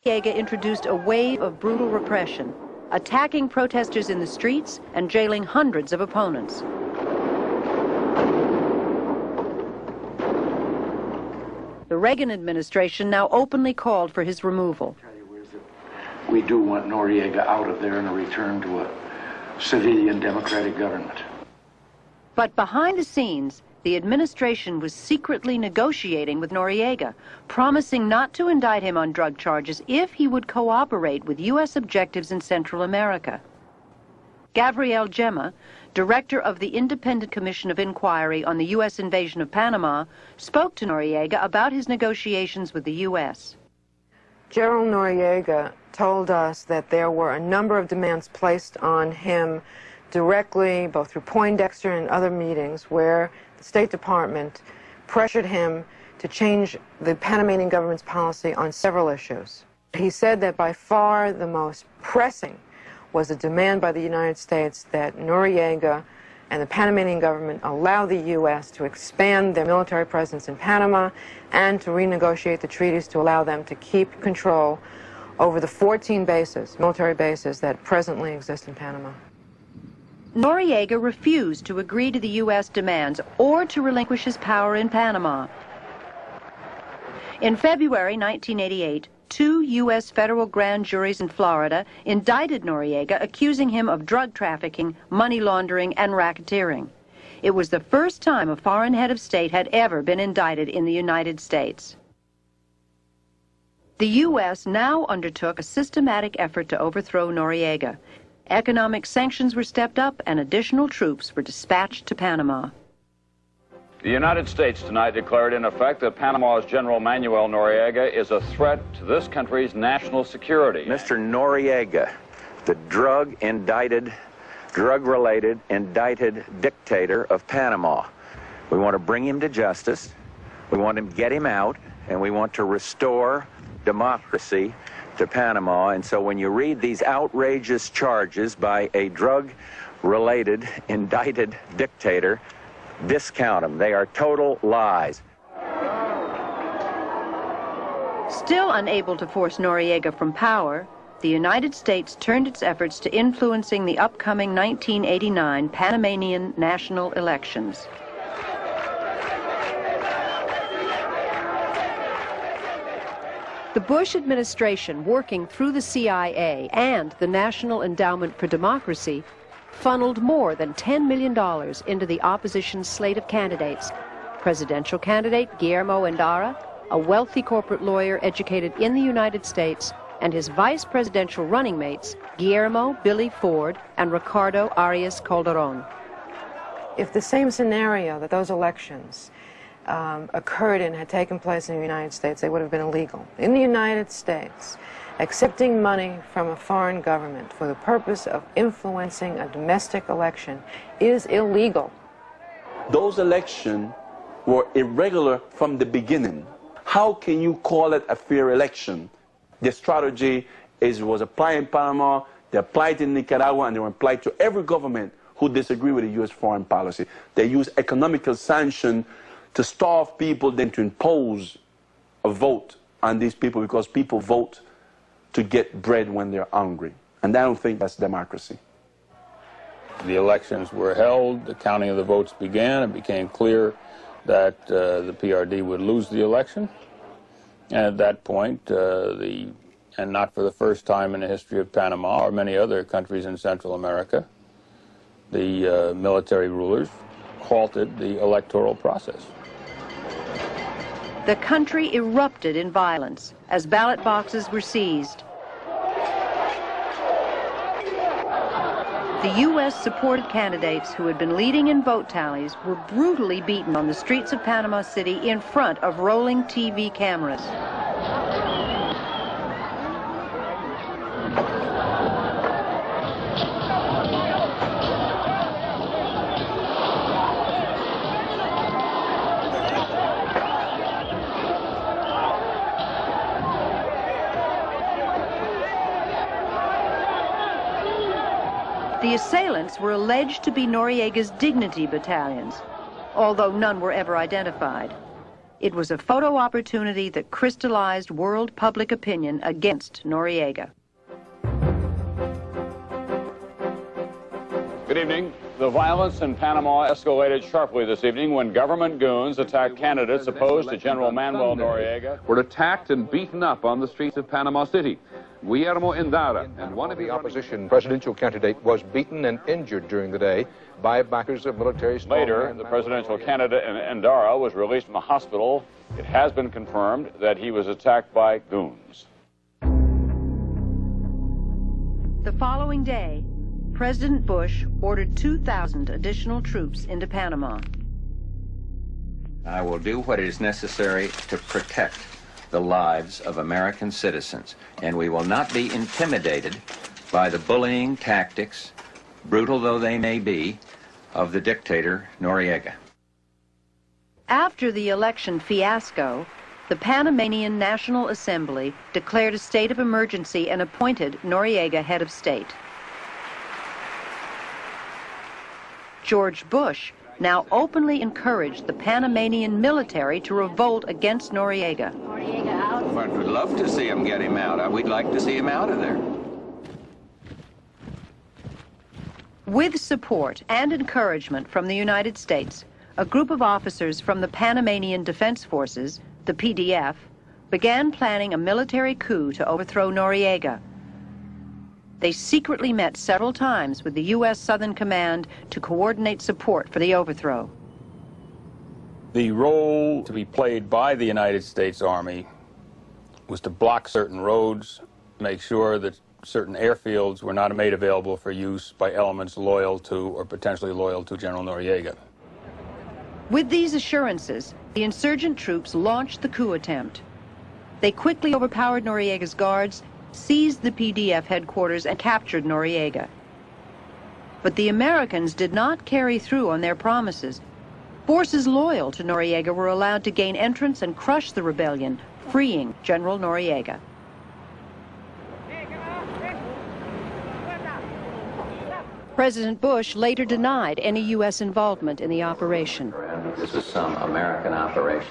Noriega introduced a wave of brutal repression, attacking protesters in the streets and jailing hundreds of opponents. The Reagan administration now openly called for his removal. We do want Noriega out of there and a return to a civilian democratic government. But behind the scenes, the administration was secretly negotiating with Noriega, promising not to indict him on drug charges if he would cooperate with U.S. objectives in Central America. Gabrielle Gemma, director of the Independent Commission of Inquiry on the U.S. invasion of Panama, spoke to Noriega about his negotiations with the U.S. General Noriega told us that there were a number of demands placed on him directly, both through Poindexter and other meetings, where the State Department pressured him to change the Panamanian government's policy on several issues. He said that by far the most pressing was a demand by the United States that Noriega and the Panamanian government allow the U.S. to expand their military presence in Panama and to renegotiate the treaties to allow them to keep control over the 14 bases, military bases, that presently exist in Panama. Noriega refused to agree to the U.S. demands or to relinquish his power in Panama. In February 1988, 2 U.S. federal grand juries in Florida indicted Noriega, accusing him of drug trafficking, money laundering, and racketeering. It was the first time a foreign head of state had ever been indicted in the United States. The U.S. now undertook a systematic effort to overthrow Noriega. Economic sanctions were stepped up and additional troops were dispatched to Panama. The United States tonight declared in effect that Panama's General Manuel Noriega is a threat to this country's national security. Mr. Noriega, the drug-related, indicted dictator of Panama. We want to bring him to justice, we want to get him out, and we want to restore democracy to Panama. And so when you read these outrageous charges by a drug-related, indicted dictator, discount them. They are total lies. Still unable to force Noriega from power, the United States turned its efforts to influencing the upcoming 1989 Panamanian national elections. The Bush administration, working through the CIA and the National Endowment for Democracy, funneled more than $10 million into the opposition's slate of candidates. Presidential candidate Guillermo Endara, a wealthy corporate lawyer educated in the United States, and his vice presidential running mates, Guillermo Billy Ford and Ricardo Arias Calderon. If the same scenario that those elections occurred in had taken place in the United States, they would have been illegal. In the United States, accepting money from a foreign government for the purpose of influencing a domestic election is illegal. Those elections were irregular from the beginning. How can you call it a fair election? The strategy was applied in Panama, they applied in Nicaragua, and they were applied to every government who disagreed with the U.S. foreign policy. They used economical sanction to starve people, then to impose a vote on these people, because people vote to get bread when they're hungry. And I don't think that's democracy. The elections were held, the counting of the votes began, it became clear that the PRD would lose the election. And at that point, and not for the first time in the history of Panama or many other countries in Central America, the military rulers halted the electoral process. The country erupted in violence as ballot boxes were seized. The U.S.-supported candidates who had been leading in vote tallies were brutally beaten on the streets of Panama City in front of rolling TV cameras. The assailants were alleged to be Noriega's dignity battalions, although none were ever identified. It was a photo opportunity that crystallized world public opinion against Noriega. Good evening. The violence in Panama escalated sharply this evening when government goons attacked candidates opposed to General Manuel Noriega. Were attacked and beaten up on the streets of Panama City. Guillermo Endara and one of the opposition presidential candidate was beaten and injured during the day by backers of military. Later, the presidential candidate Endara was released from the hospital. It has been confirmed that he was attacked by goons. The following day, President Bush ordered 2,000 additional troops into Panama. I will do what is necessary to protect the lives of American citizens, and we will not be intimidated by the bullying tactics, brutal though they may be, of the dictator Noriega. After the election fiasco, the Panamanian National Assembly declared a state of emergency and appointed Noriega head of state. George Bush now openly encouraged the Panamanian military to revolt against Noriega. But we'd love to see him get him out. We'd like to see him out of there. With support and encouragement from the United States, a group of officers from the Panamanian Defense Forces, the PDF, began planning a military coup to overthrow Noriega. They secretly met several times with the U.S. Southern Command to coordinate support for the overthrow. The role to be played by the United States Army was to block certain roads, make sure that certain airfields were not made available for use by elements loyal to or potentially loyal to General Noriega. With these assurances, the insurgent troops launched the coup attempt. They quickly overpowered Noriega's guards, seized the PDF headquarters, and captured Noriega. But the Americans did not carry through on their promises. Forces loyal to Noriega were allowed to gain entrance and crush the rebellion, freeing General Noriega. President Bush later denied any U.S. involvement in the operation. This is some American operation.